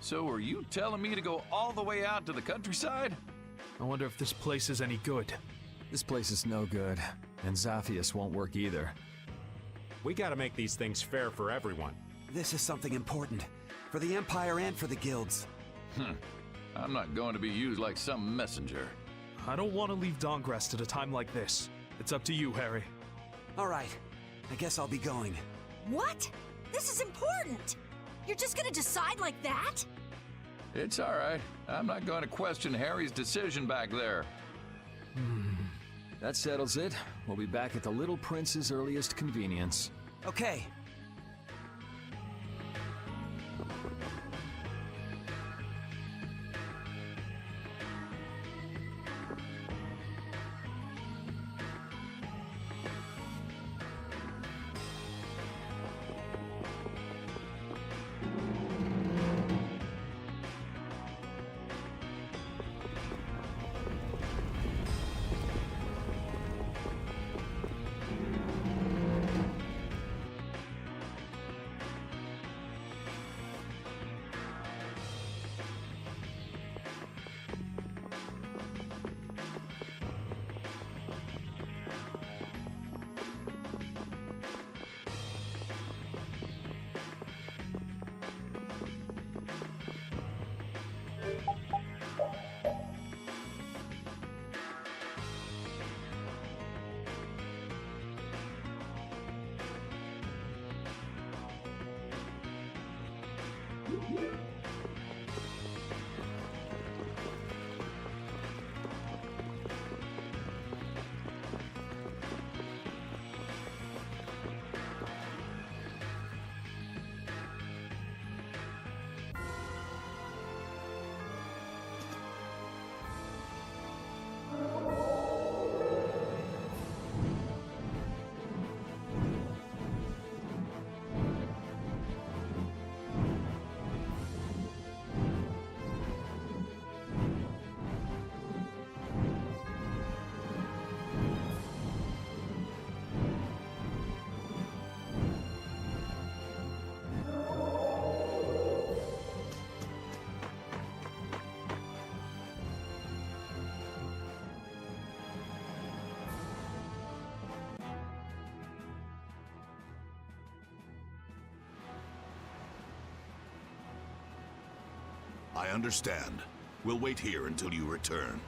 So are you telling me to go all the way out to the countryside? I wonder if this place is any good. This place is no good, and Zaphius won't work either. We gotta make these things fair for everyone. This is something important. For the Empire and for the guilds. I'm not going to be used like some messenger. I don't want to leave Dongrest at a time like this. It's up to you, Harry. Alright, I guess I'll be going. What? This is important! You're just gonna decide like that? It's all right. I'm not going to question Harry's decision back there. That settles it. We'll be back at the Little Prince's earliest convenience. Okay. I understand. We'll wait here until you return.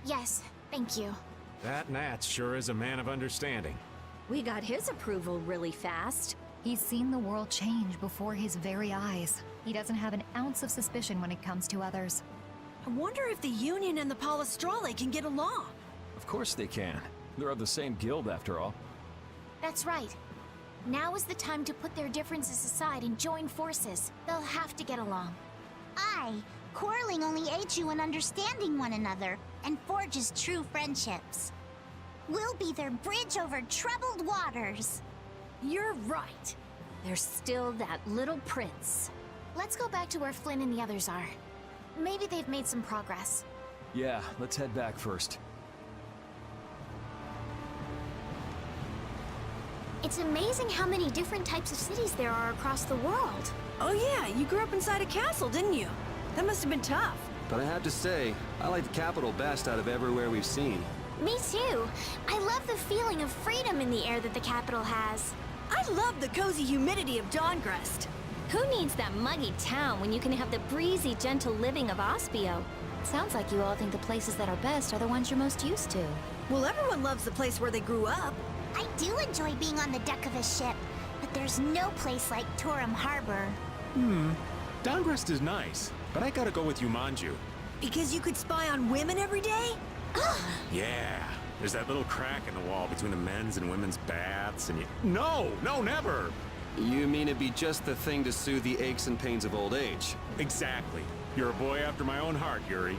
Yes, thank you. That Natz sure is a man of understanding. We got his approval really fast. He's seen the world change before his very eyes. He doesn't have an ounce of suspicion when it comes to others. I wonder if the Union and the Palestrale can get along. Of course they can. They're of the same guild, after all. That's right. Now is the time to put their differences aside and join forces. They'll have to get along. Aye, quarreling only aids you in understanding one another and forges true friendships. We'll be their bridge over troubled waters. You're right. There's still that little prince. Let's go back to where Flynn and the others are. Maybe they've made some progress. Yeah, let's head back first. It's amazing how many different types of cities there are across the world. Oh yeah, you grew up inside a castle, didn't you? That must have been tough. But I have to say, I like the capital best out of everywhere we've seen. Me too. I love the feeling of freedom in the air that the capital has. I love the cozy humidity of Dawngrest. Who needs that muggy town when you can have the breezy, gentle living of Aspio? Sounds like you all think the places that are best are the ones you're most used to. Well, everyone loves the place where they grew up. I do enjoy being on the deck of a ship, but there's no place like Torum Harbor. Dawngrest is nice, but I gotta go with Yumanju. Because you could spy on women every day? Yeah, there's that little crack in the wall between the men's and women's baths, and you... No, never! You mean it'd be just the thing to soothe the aches and pains of old age? Exactly. You're a boy after my own heart, Yuri.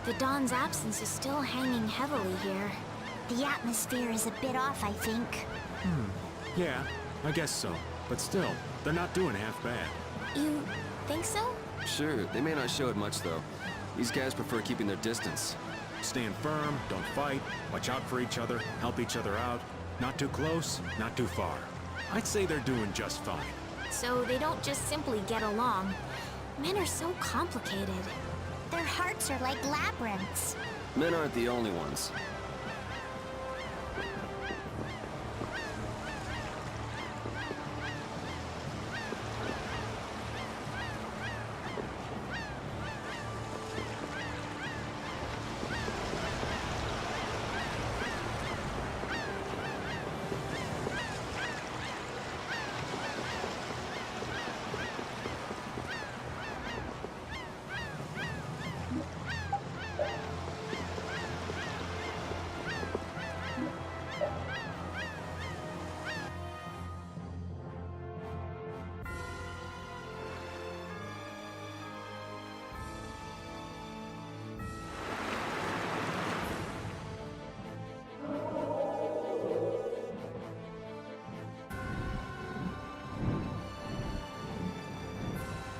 The Dawn's absence is still hanging heavily here. The atmosphere is a bit off, I think. Yeah, I guess so. But still, they're not doing half bad. You think so? Sure, they may not show it much though. These guys prefer keeping their distance. Stand firm, don't fight, watch out for each other, help each other out. Not too close, not too far. I'd say they're doing just fine. So they don't just simply get along. Men are so complicated. Their hearts are like labyrinths. Men aren't the only ones.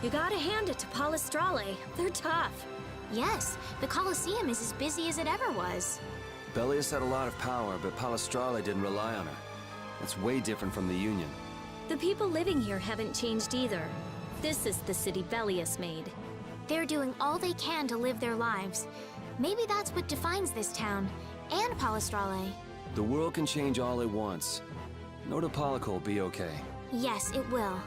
You gotta hand it to Palestrale. They're tough. Yes, the Colosseum is as busy as it ever was. Belius had a lot of power, but Palestrale didn't rely on her. That's way different from the Union. The people living here haven't changed either. This is the city Belius made. They're doing all they can to live their lives. Maybe that's what defines this town, and Palestrale. The world can change all it wants. Nordopalica will be okay. Yes, it will.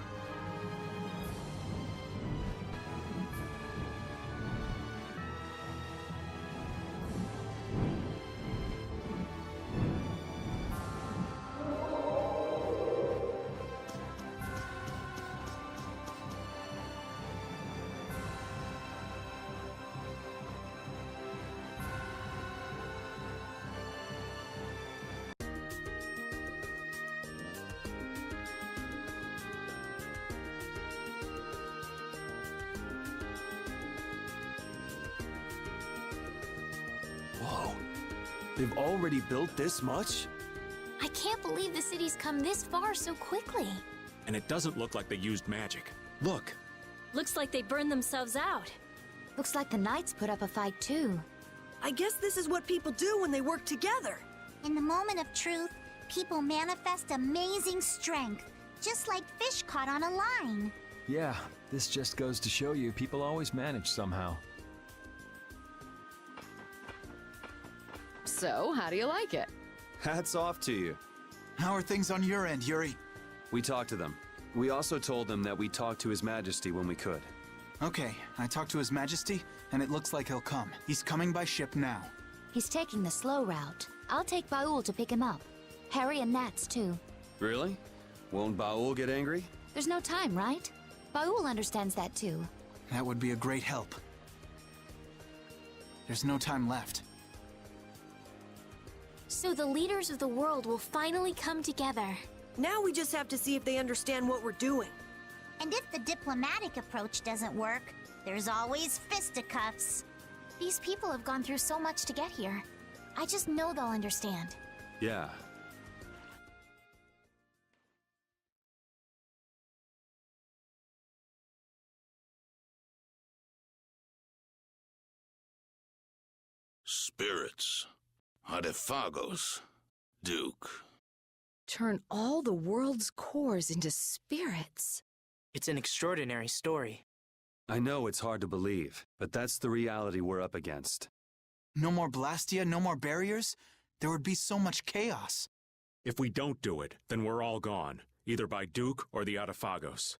Whoa. They've already built this much? I can't believe the city's come this far so quickly. And it doesn't look like they used magic. Look. Looks like they burned themselves out. Looks like the Knights put up a fight too. I guess this is what people do when they work together. In the moment of truth, people manifest amazing strength, just like fish caught on a line. Yeah, this just goes to show you people always manage somehow. So, how do you like it? Hats off to you. How are things on your end, Yuri? We talked to them. We also told them that we talked to His Majesty when we could. Okay, I talked to His Majesty, and it looks like he'll come. He's coming by ship now. He's taking the slow route. I'll take Baul to pick him up. Harry and Natz, too. Really? Won't Baul get angry? There's no time, right? Baul understands that, too. That would be a great help. There's no time left. So the leaders of the world will finally come together. Now we just have to see if they understand what we're doing. And if the diplomatic approach doesn't work, there's always fisticuffs. These people have gone through so much to get here. I just know they'll understand. Yeah. Spirits. Adephagos. Duke. Turn all the world's cores into spirits. It's an extraordinary story. I know it's hard to believe, but that's the reality we're up against. No more Blastia, no more barriers? There would be so much chaos. If we don't do it, then we're all gone, either by Duke or the Adephagos.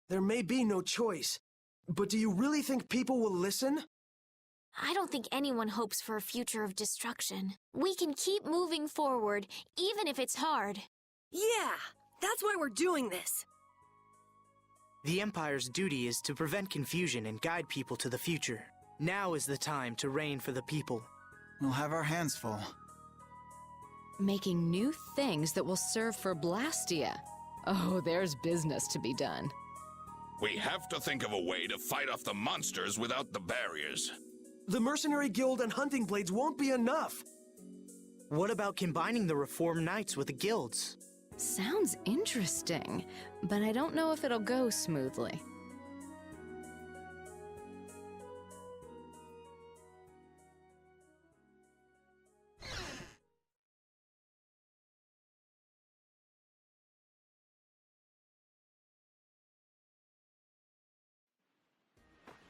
There may be no choice, but do you really think people will listen? I don't think anyone hopes for a future of destruction. We can keep moving forward, even if it's hard. Yeah, that's why we're doing this. The Empire's duty is to prevent confusion and guide people to the future. Now is the time to reign for the people. We'll have our hands full. Making new things that will serve for Blastia. Oh, there's business to be done. We have to think of a way to fight off the monsters without the barriers. The Mercenary Guild and Hunting Blades won't be enough. What about combining the Reformed Knights with the guilds? Sounds interesting, but I don't know if it'll go smoothly.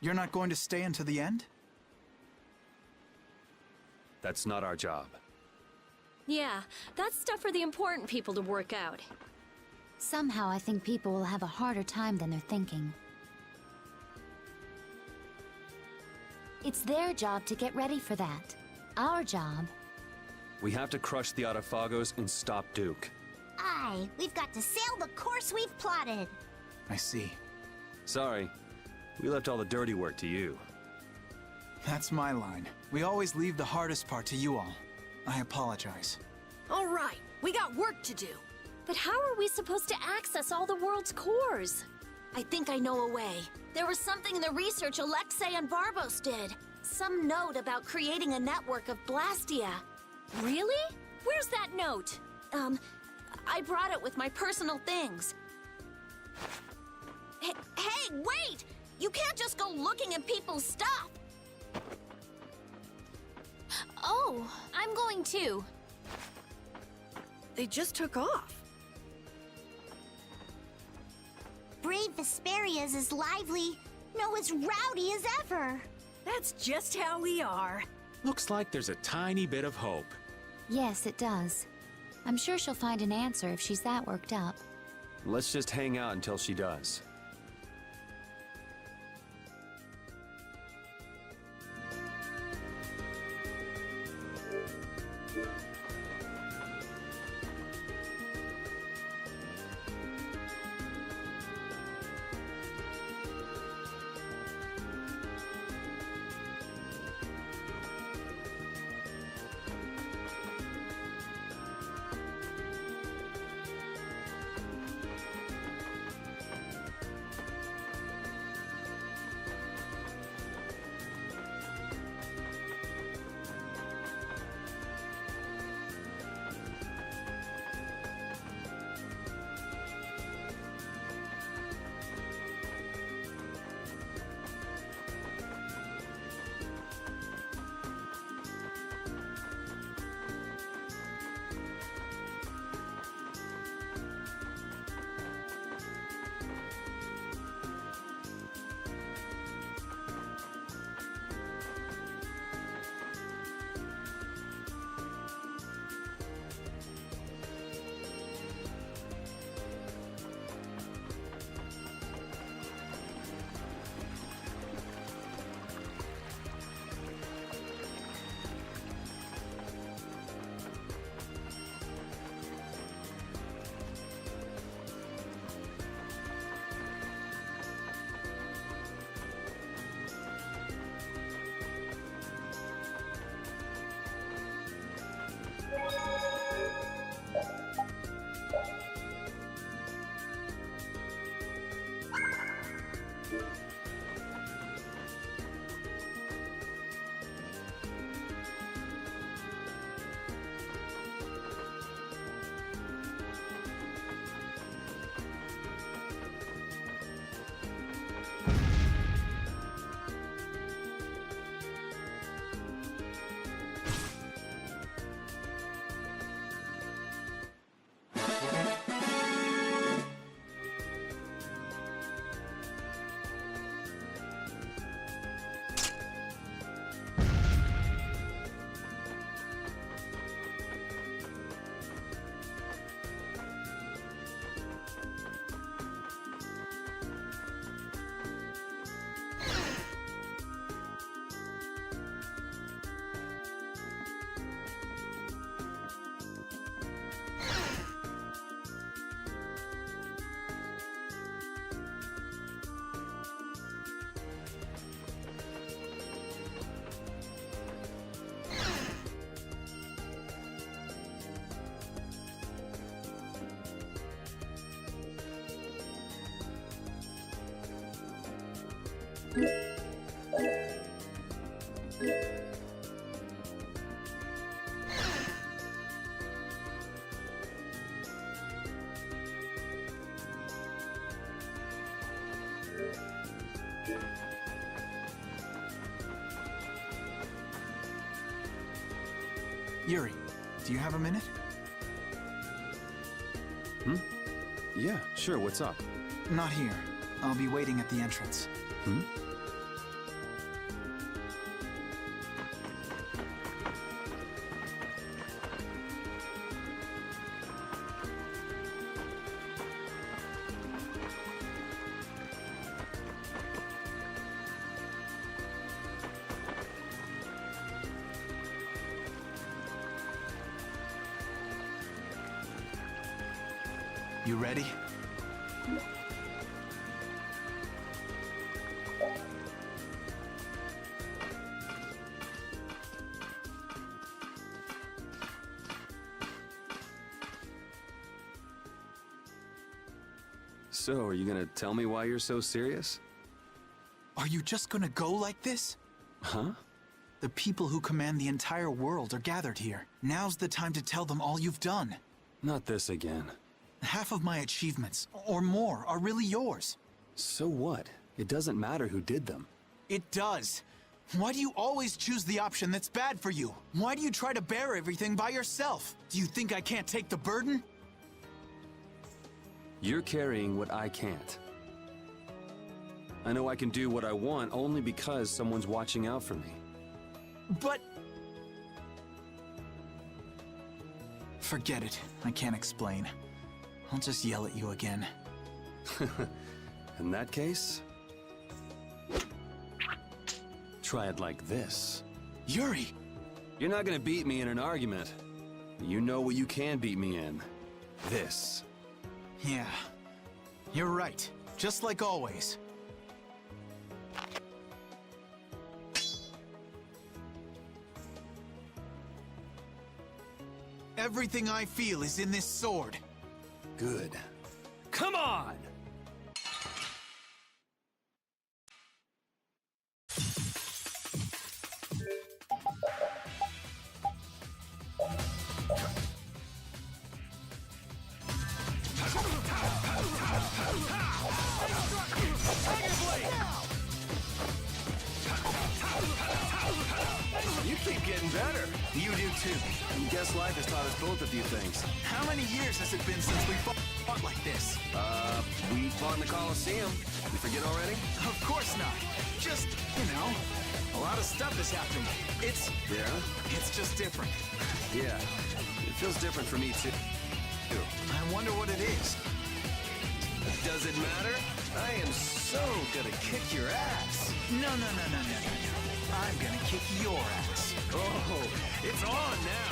You're not going to stay until the end? That's not our job. Yeah, that's stuff for the important people to work out. Somehow I think people will have a harder time than they're thinking. It's their job to get ready for that. Our job... We have to crush the Adephagos and stop Duke. Aye, we've got to sail the course we've plotted. I see. Sorry, we left all the dirty work to you. That's my line. We always leave the hardest part to you all. I apologize. All right, we got work to do. But how are we supposed to access all the world's cores? I think I know a way. There was something in the research Alexei and Barbos did. Some note about creating a network of Blastia. Really? Where's that note? I brought it with my personal things. Hey, wait! You can't just go looking at people's stuff! Oh, I'm going too. They just took off. Brave Vesperia is as lively, no, as rowdy as ever. That's just how we are. Looks like there's a tiny bit of hope. Yes, it does. I'm sure she'll find an answer if she's that worked up. Let's just hang out until she does. Yuri, do you have a minute? Yeah, sure, what's up? Not here. I'll be waiting at the entrance. You ready? So, are you gonna tell me why you're so serious? Are you just gonna go like this? Huh? The people who command the entire world are gathered here. Now's the time to tell them all you've done. Not this again. Half of my achievements, or more, are really yours. So what? It doesn't matter who did them. It does. Why do you always choose the option that's bad for you? Why do you try to bear everything by yourself? Do you think I can't take the burden? You're carrying what I can't. I know I can do what I want only because someone's watching out for me. But... Forget it. I can't explain. I'll just yell at you again. In that case... try it like this. Yuri! You're not gonna beat me in an argument. You know what you can beat me in. This. Yeah. You're right. Just like always. Everything I feel is in this sword. Good. Come on! You keep getting better. You do too. I guess life has taught us both a few things. How many years has it been since we fought like this? We fought in the Coliseum. You forget already? Of course not. Just, you know, a lot of stuff has happened. Yeah? It's just different. Yeah. It feels different for me too. I wonder what it is. Does it matter? I am so gonna kick your ass. No. I'm gonna kick your ass. Oh, it's on now.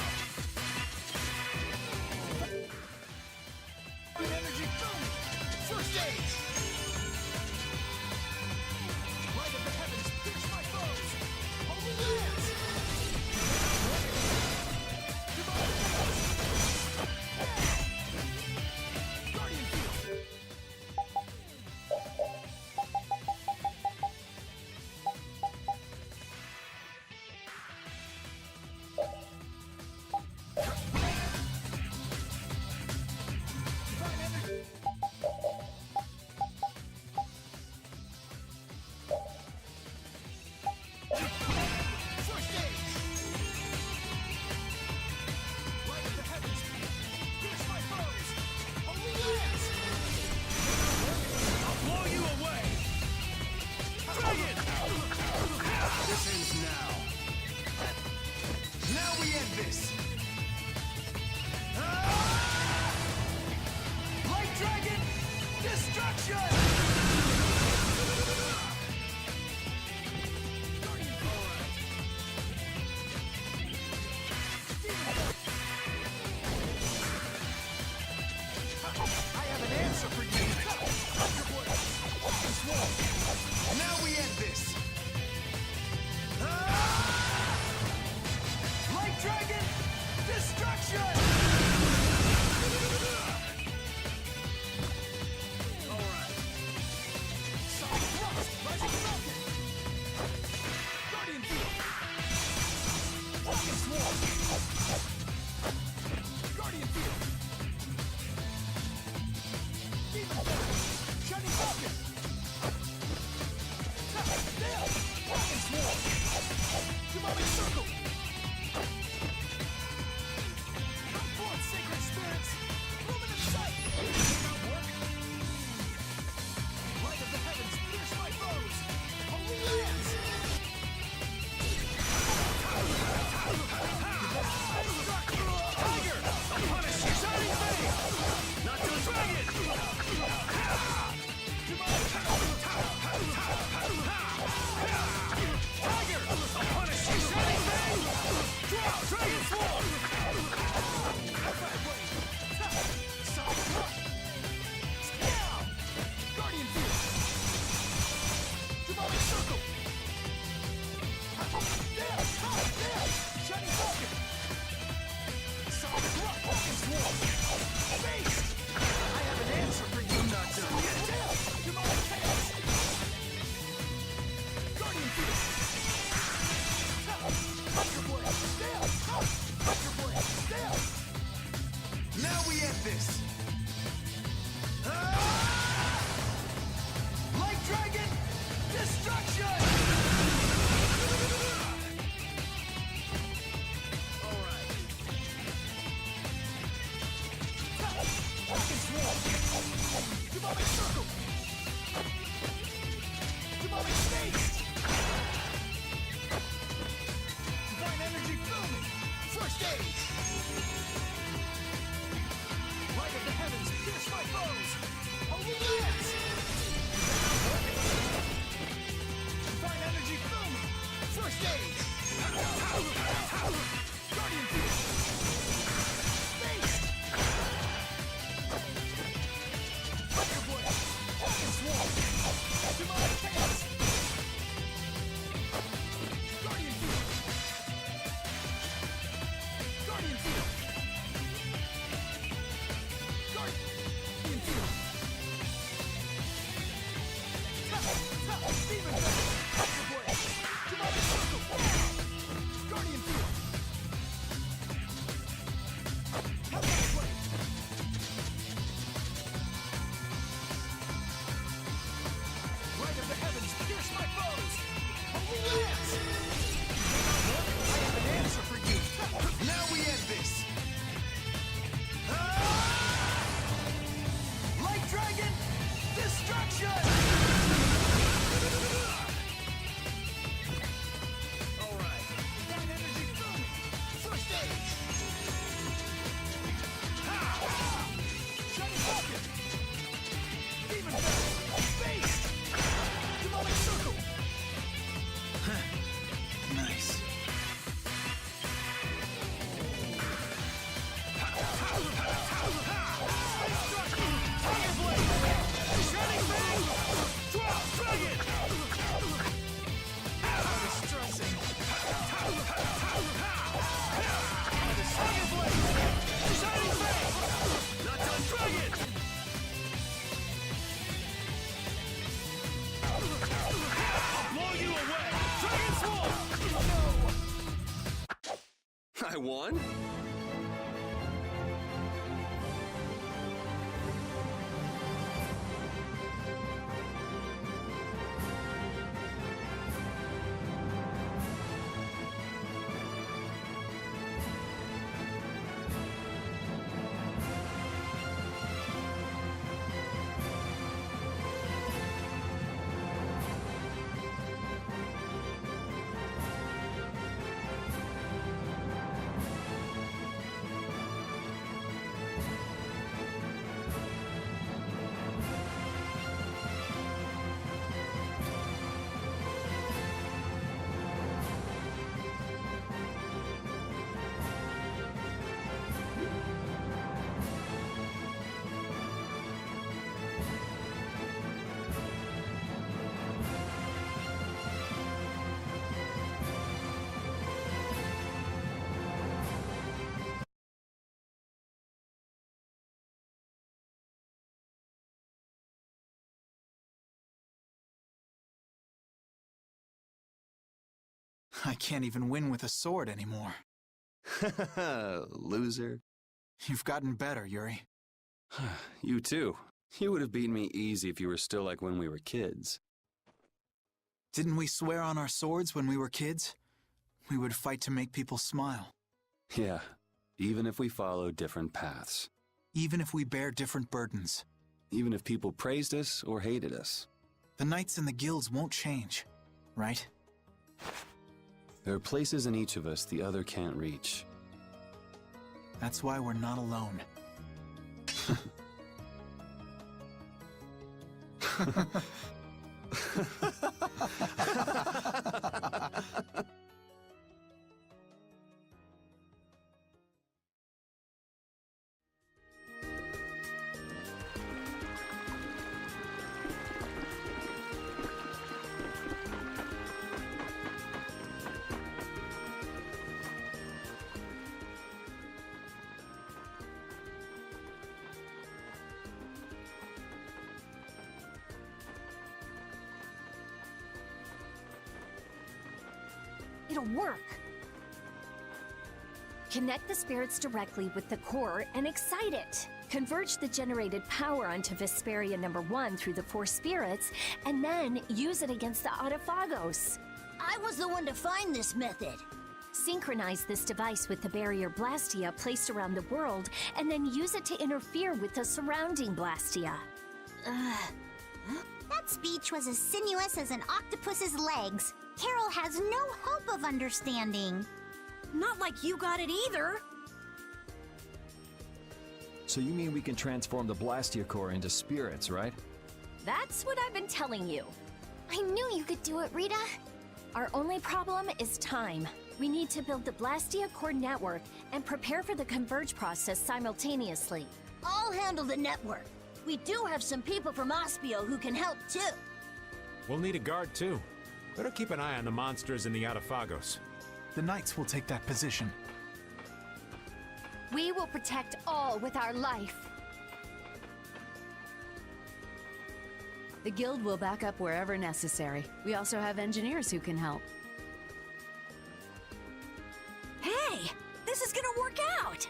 Energy booming. First stage. Light of the heavens, pierce my foes. Holy lands. Guardian field. Light Dragon, destruction! won? I can't even win with a sword anymore. Loser. You've gotten better, Yuri. You too. You would have beaten me easy if you were still like when we were kids. Didn't we swear on our swords when we were kids? We would fight to make people smile. Yeah, even if we follow different paths. Even if we bear different burdens. Even if people praised us or hated us. The knights and the guilds won't change, right? There are places in each of us the other can't reach. That's why we're not alone. It'll work. Connect the spirits directly with the core and excite it. Converge the generated power onto Vesperia #1 through the 4 spirits, and then use it against the Adephagos. I was the one to find this method. Synchronize this device with the barrier Blastia placed around the world, and then use it to interfere with the surrounding Blastia. That speech was as sinuous as an octopus's legs. Carol has no hope of understanding. Not like you got it either. So you mean we can transform the Blastia core into spirits, right? That's what I've been telling you. I knew you could do it, Rita. Our only problem is time. We need to build the Blastia core network and prepare for the converge process simultaneously. I'll handle the network. We do have some people from Aspio who can help too. We'll need a guard too. Better keep an eye on the monsters in the Adephagos. The knights will take that position. We will protect all with our life. The guild will back up wherever necessary. We also have engineers who can help. Hey, this is gonna work out!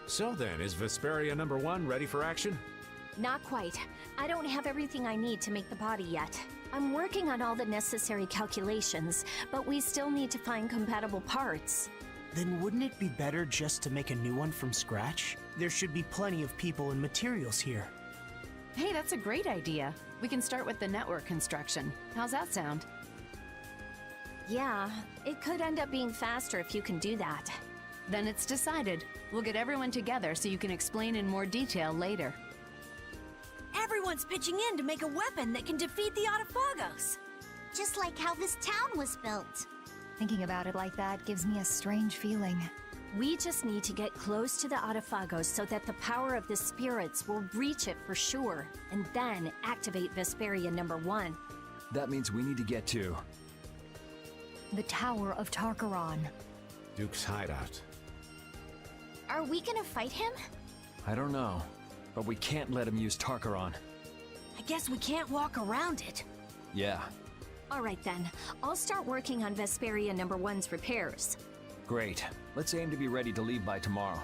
So then, is Vesperia #1 ready for action? Not quite. I don't have everything I need to make the body yet. I'm working on all the necessary calculations, but we still need to find compatible parts. Then wouldn't it be better just to make a new one from scratch? There should be plenty of people and materials here. Hey, that's a great idea. We can start with the network construction. How's that sound? Yeah, it could end up being faster if you can do that. Then it's decided. We'll get everyone together so you can explain in more detail later. Everyone's pitching in to make a weapon that can defeat the Adephagos. Just like how this town was built. Thinking about it like that gives me a strange feeling. We just need to get close to the Adephagos so that the power of the spirits will reach it for sure, and then activate Vesperia #1. That means we need to get to the Tower of Tarkaron. Duke's hideout. Are we gonna fight him? I don't know, but we can't let him use Tarkaron. I guess we can't walk around it. Yeah. All right then, I'll start working on Vesperia #1's repairs. Great. Let's aim to be ready to leave by tomorrow.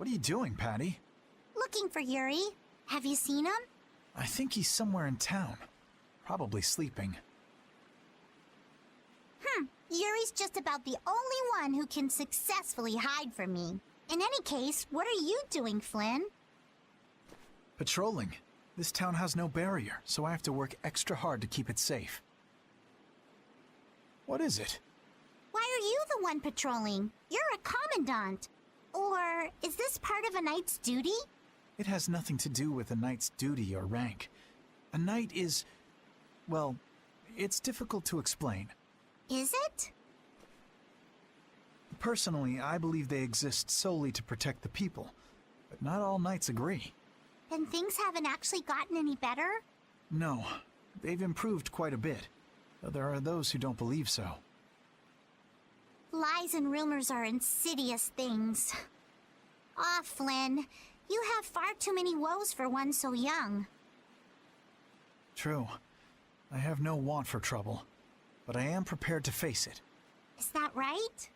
What are you doing, Patty? Looking for Yuri. Have you seen him? I think he's somewhere in town. Probably sleeping. Yuri's just about the only one who can successfully hide from me. In any case, what are you doing, Flynn? Patrolling. This town has no barrier, so I have to work extra hard to keep it safe. What is it? Why are you the one patrolling? You're a commandant. Or is this part of a knight's duty? It has nothing to do with a knight's duty or rank. A knight is... well, it's difficult to explain. Is it? Personally, I believe they exist solely to protect the people. But not all knights agree. Then things haven't actually gotten any better? No, they've improved quite a bit. Though there are those who don't believe so. Lies and rumors are insidious things. Ah, Flynn, you have far too many woes for one so young. True. I have no want for trouble, but I am prepared to face it. Is that right?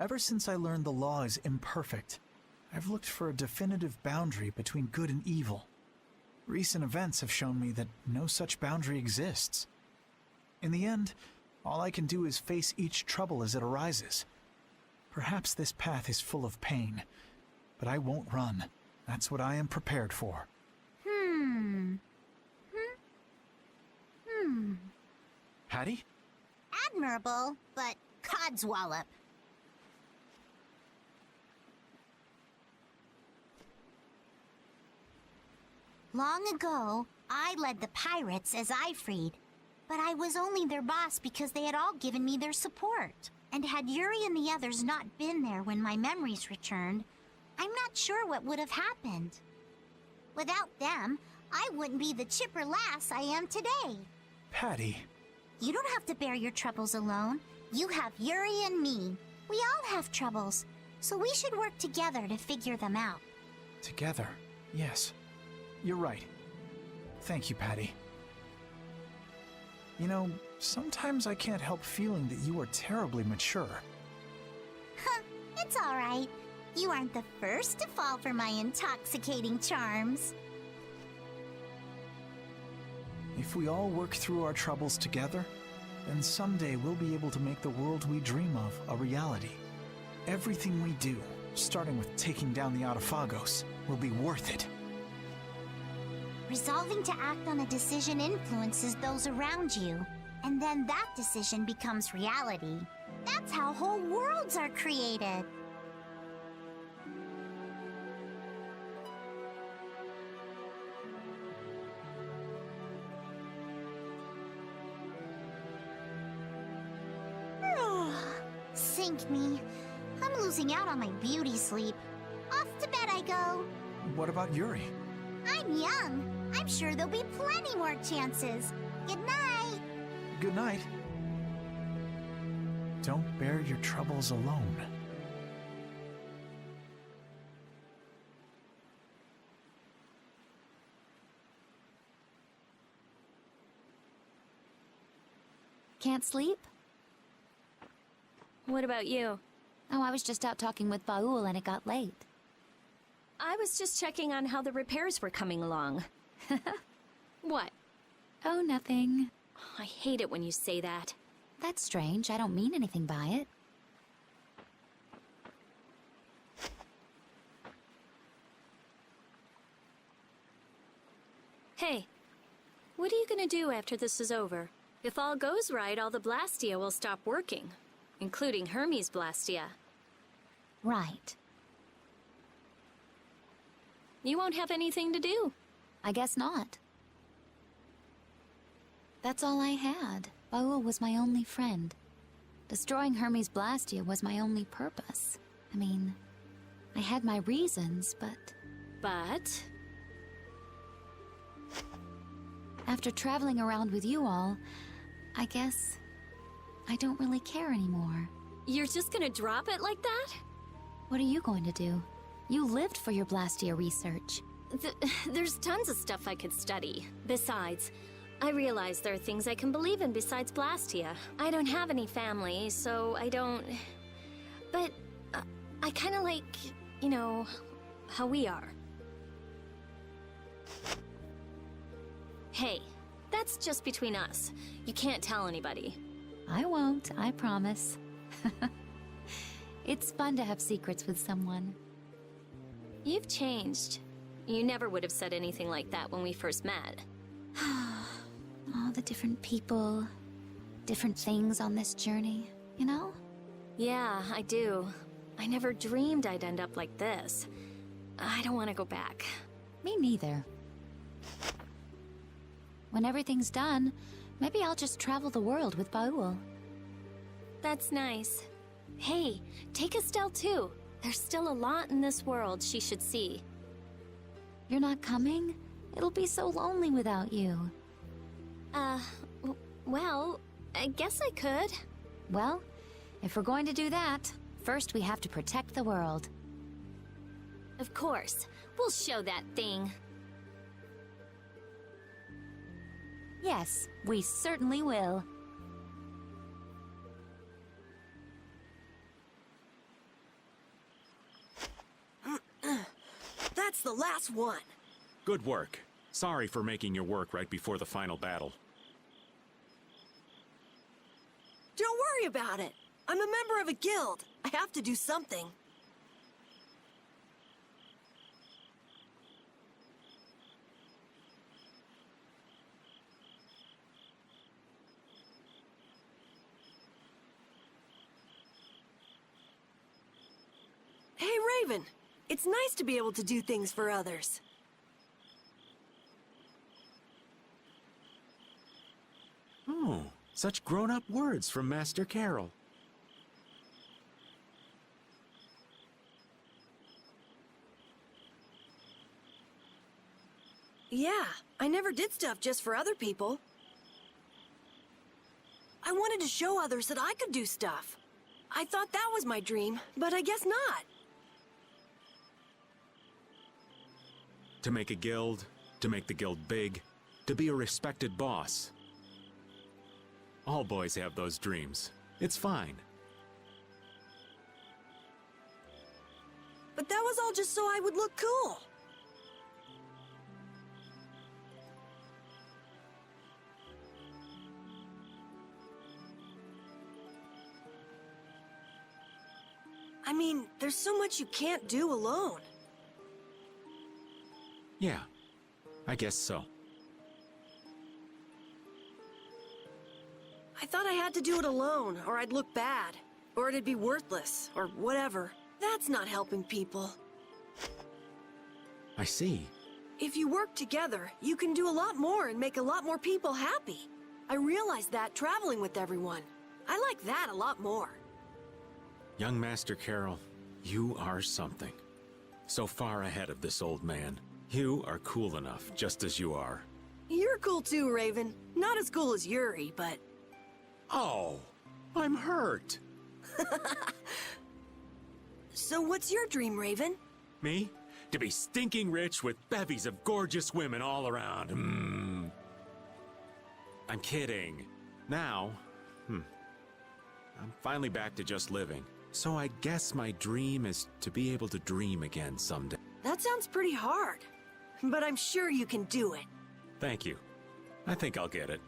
Ever since I learned the law is imperfect, I've looked for a definitive boundary between good and evil. Recent events have shown me that no such boundary exists. In the end, all I can do is face each trouble as it arises. Perhaps this path is full of pain, but I won't run. That's what I am prepared for. Hattie? Admirable, but codswallop. Long ago, I led the pirates as I freed, but I was only their boss because they had all given me their support. And had Yuri and the others not been there when my memories returned, I'm not sure what would have happened. Without them, I wouldn't be the chipper lass I am today. Patty. You don't have to bear your troubles alone. You have Yuri and me. We all have troubles, so we should work together to figure them out. Together, yes. You're right. Thank you, Patty. You know, sometimes I can't help feeling that you are terribly mature. It's all right. You aren't the first to fall for my intoxicating charms. If we all work through our troubles together, then someday we'll be able to make the world we dream of a reality. Everything we do, starting with taking down the Adephagos, will be worth it. Resolving to act on a decision influences those around you, and then that decision becomes reality. That's how whole worlds are created. Sink me. I'm losing out on my beauty sleep. Off to bed I go. What about Yuri? I'm young. I'm sure there'll be plenty more chances. Good night. Good night. Don't bear your troubles alone. Can't sleep? What about you? Oh, I was just out talking with Baul and it got late. I was just checking on how the repairs were coming along. What? Oh, nothing. I hate it when you say that. That's strange. I don't mean anything by it. Hey, what are you gonna do after this is over? If all goes right, all the Blastia will stop working, including Hermes' Blastia. Right. You won't have anything to do. I guess not. That's all I had. Baul was my only friend. Destroying Hermes' Blastia was my only purpose. I mean, I had my reasons, but... But? After traveling around with you all, I guess I don't really care anymore. You're just gonna drop it like that? What are you going to do? You lived for your Blastia research. There's tons of stuff I could study. Besides, I realize there are things I can believe in besides Blastia. I don't have any family, so I don't... But I kinda like, you know, how we are. Hey, that's just between us. You can't tell anybody. I won't, I promise. It's fun to have secrets with someone. You've changed. You never would have said anything like that when we first met. All the different people, different things on this journey, you know? Yeah, I do. I never dreamed I'd end up like this. I don't want to go back. Me neither. When everything's done, maybe I'll just travel the world with Baul. That's nice. Hey, take Estelle too. There's still a lot in this world she should see. You're not coming? It'll be so lonely without you. Well, I guess I could. Well, if we're going to do that, first we have to protect the world. Of course. We'll show that thing. Yes, we certainly will. That's the last one. Good work. Sorry for making you work right before the final battle. Don't worry about it. I'm a member of a guild. I have to do something. Hey, Raven. It's nice to be able to do things for others. Oh, such grown-up words from Master Carol. Yeah, I never did stuff just for other people. I wanted to show others that I could do stuff. I thought that was my dream, but I guess not. To make a guild, to make the guild big, to be a respected boss. All boys have those dreams. It's fine. But that was all just so I would look cool. I mean, there's so much you can't do alone. Yeah, I guess so. I thought I had to do it alone, or I'd look bad, or it'd be worthless, or whatever. That's not helping people. I see. If you work together, you can do a lot more and make a lot more people happy. I realized that traveling with everyone. I like that a lot more. Young Master Carol, you are something. So far ahead of this old man. You are cool enough, just as you are. You're cool too, Raven. Not as cool as Yuri, but... Oh, I'm hurt. So what's your dream, Raven? Me? To be stinking rich with bevies of gorgeous women all around. I'm kidding. Now, I'm finally back to just living. So I guess my dream is to be able to dream again someday. That sounds pretty hard. But I'm sure you can do it. Thank you. I think I'll get it.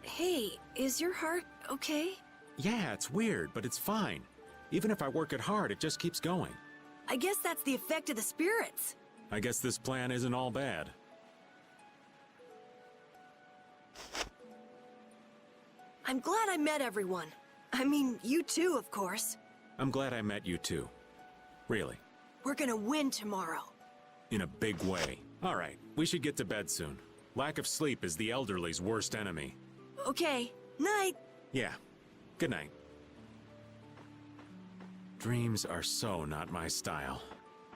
Hey, is your heart okay? Yeah, it's weird, but it's fine. Even if I work it hard, it just keeps going. I guess that's the effect of the spirits. I guess this plan isn't all bad. I'm glad I met everyone. I mean, you too, of course. I'm glad I met you too. Really. We're gonna win tomorrow. In a big way. All right, we should get to bed soon. Lack of sleep is the elderly's worst enemy. Okay, night. Yeah, good night. Dreams are so not my style.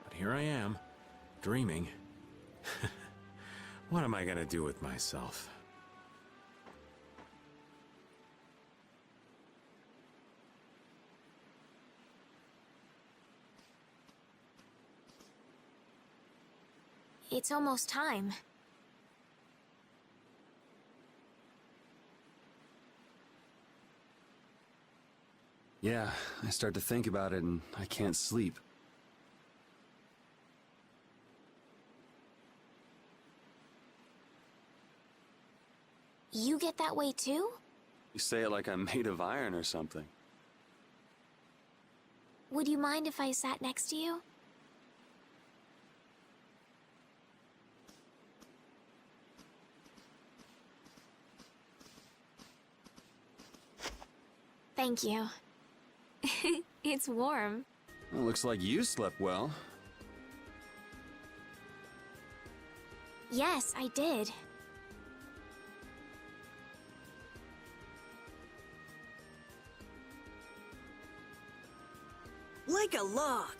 But here I am, dreaming. What am I gonna do with myself? It's almost time. Yeah, I start to think about it and I can't sleep. You get that way too? You say it like I'm made of iron or something. Would you mind if I sat next to you? Thank you. It's warm. Well, looks like you slept well. Yes, I did. Like a log.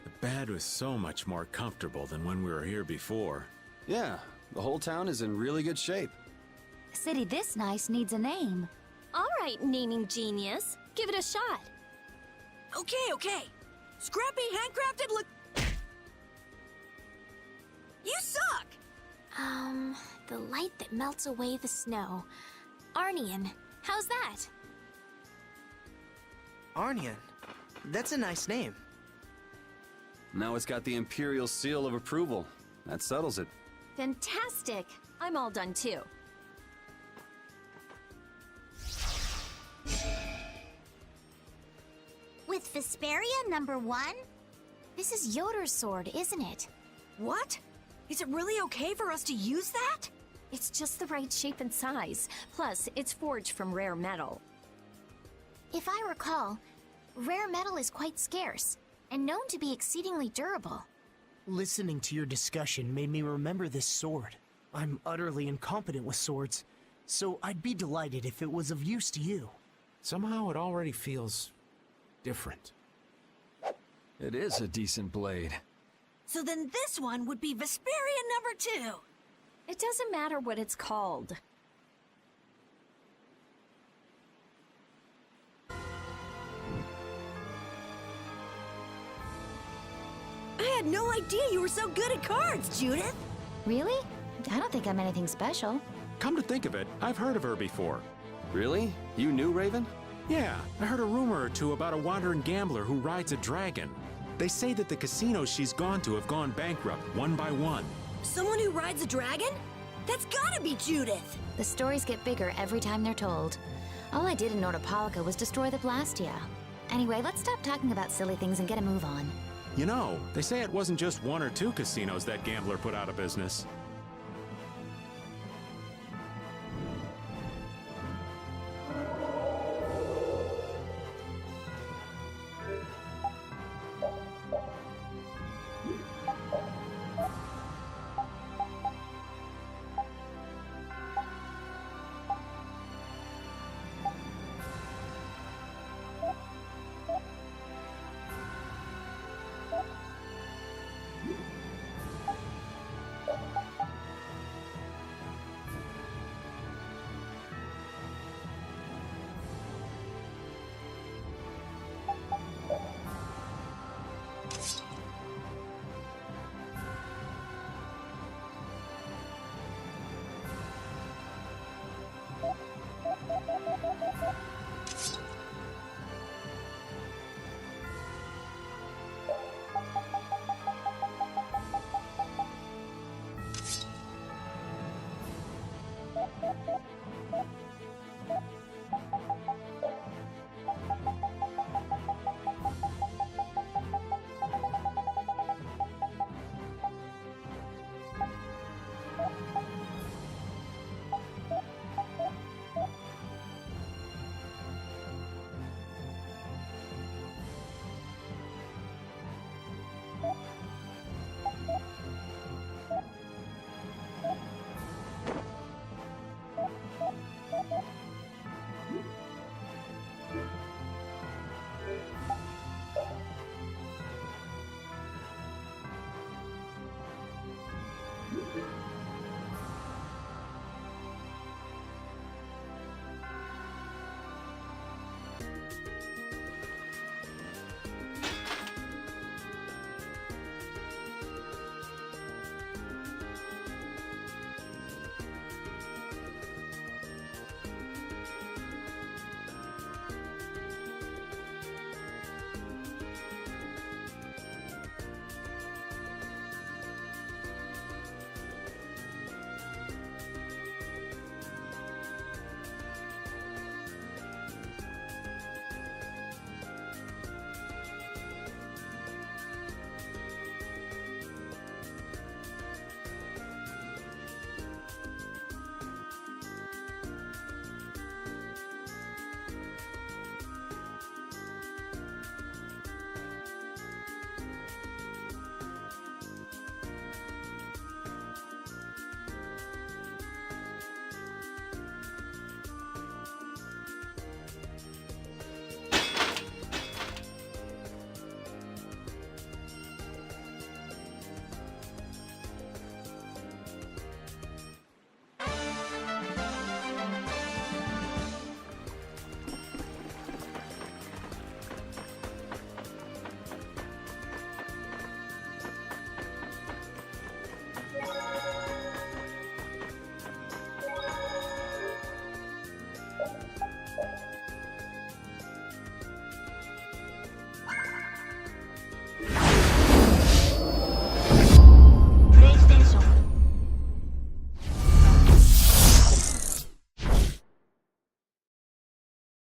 The bed was so much more comfortable than when we were here before. Yeah, the whole town is in really good shape. A city this nice needs a name. All right, naming genius. Give it a shot. Okay. Scrappy, handcrafted, look... You suck! The light that melts away the snow. Arnian, how's that? Arnian? That's a nice name. Now it's got the Imperial seal of approval. That settles it. Fantastic! I'm all done too. With Vesperia #1? This is Yoder's sword, isn't it? What? Is it really okay for us to use that? It's just the right shape and size. Plus, it's forged from rare metal. If I recall, rare metal is quite scarce, and known to be exceedingly durable. Listening to your discussion made me remember this sword. I'm utterly incompetent with swords, so I'd be delighted if it was of use to you. Somehow it already feels different. It is a decent blade. So then this one would be Vesperia #2. It doesn't matter what it's called. I had no idea you were so good at cards, Judith! Really? I don't think I'm anything special. Come to think of it, I've heard of her before. Really? You knew Raven? Yeah, I heard a rumor or two about a wandering gambler who rides a dragon. They say that the casinos she's gone to have gone bankrupt one by one. Someone who rides a dragon? That's gotta be Judith! The stories get bigger every time they're told. All I did in Nordopolica was destroy the Blastia. Anyway, let's stop talking about silly things and get a move on. You know, they say it wasn't just 1 or 2 casinos that gambler put out of business.